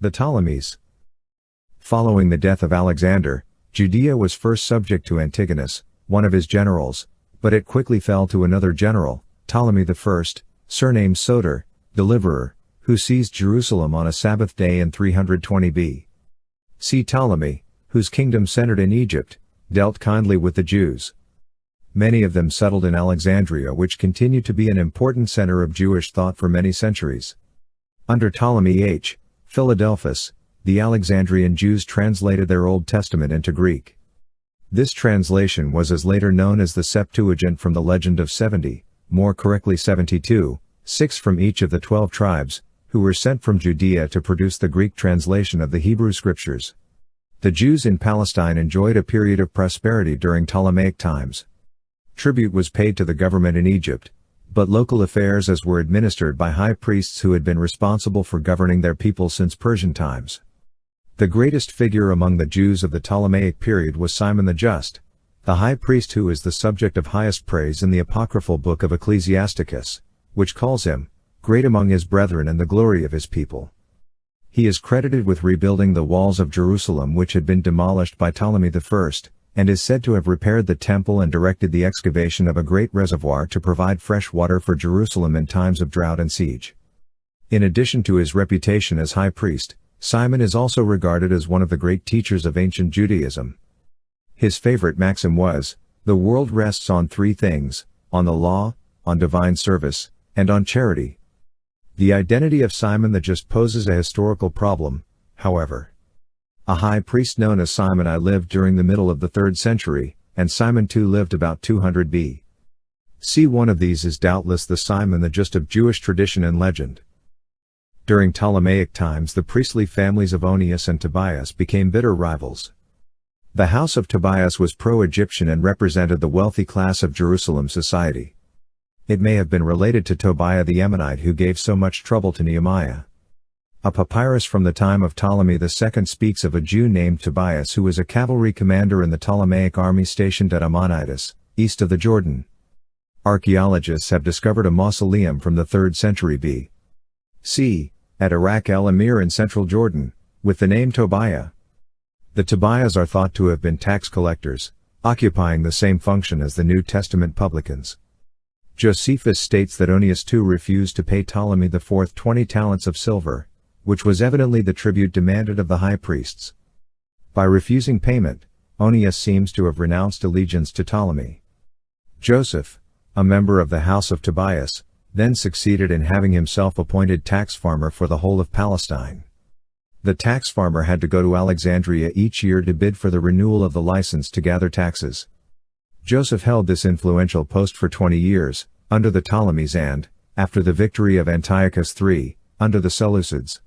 The Ptolemies. Following the death of Alexander, Judea was first subject to Antigonus, one of his generals, but it quickly fell to another general, Ptolemy I, surnamed Soter, deliverer, who seized Jerusalem on a Sabbath day in 320 B.C. Ptolemy, whose kingdom centered in Egypt, dealt kindly with the Jews. Many of them settled in Alexandria, which continued to be an important center of Jewish thought for many centuries. Under Ptolemy I, Philadelphus, the Alexandrian Jews translated their Old Testament into Greek. This translation was as later known as the Septuagint, from the legend of 70, more correctly 72, 6 from each of the 12 tribes, who were sent from Judea to produce the Greek translation of the Hebrew Scriptures. The Jews in Palestine enjoyed a period of prosperity during Ptolemaic times. Tribute was paid to the government in Egypt, but local affairs as were administered by high priests who had been responsible for governing their people since Persian times. The greatest figure among the Jews of the Ptolemaic period was Simon the Just, the high priest, who is the subject of highest praise in the apocryphal book of Ecclesiasticus, which calls him great among his brethren and the glory of his people. He is credited with rebuilding the walls of Jerusalem, which had been demolished by Ptolemy I, and is said to have repaired the temple and directed the excavation of a great reservoir to provide fresh water for Jerusalem in times of drought and siege. In addition to his reputation as high priest, Simon is also regarded as one of the great teachers of ancient Judaism. His favorite maxim was, "The world rests on three things: on the law, on divine service, and on charity." The identity of Simon the Just poses a historical problem, however. A high priest known as Simon I lived during the middle of the 3rd century, and Simon II lived about 200 B.C. One of these is doubtless the Simon the Just of Jewish tradition and legend. During Ptolemaic times, the priestly families of Onias and Tobias became bitter rivals. The house of Tobias was pro-Egyptian and represented the wealthy class of Jerusalem society. It may have been related to Tobiah the Ammonite, who gave so much trouble to Nehemiah. A papyrus from the time of Ptolemy II speaks of a Jew named Tobias who was a cavalry commander in the Ptolemaic army stationed at Ammonitis, east of the Jordan. Archaeologists have discovered a mausoleum from the 3rd century B.C. at Iraq el-Amir in central Jordan, with the name Tobiah. The Tobiahs are thought to have been tax collectors, occupying the same function as the New Testament publicans. Josephus states that Onias II refused to pay Ptolemy IV 20 talents of silver, which was evidently the tribute demanded of the high priests. By refusing payment, Onias seems to have renounced allegiance to Ptolemy. Joseph, a member of the house of Tobias, then succeeded in having himself appointed tax farmer for the whole of Palestine. The tax farmer had to go to Alexandria each year to bid for the renewal of the license to gather taxes. Joseph held this influential post for 20 years, under the Ptolemies and, after the victory of Antiochus III, under the Seleucids.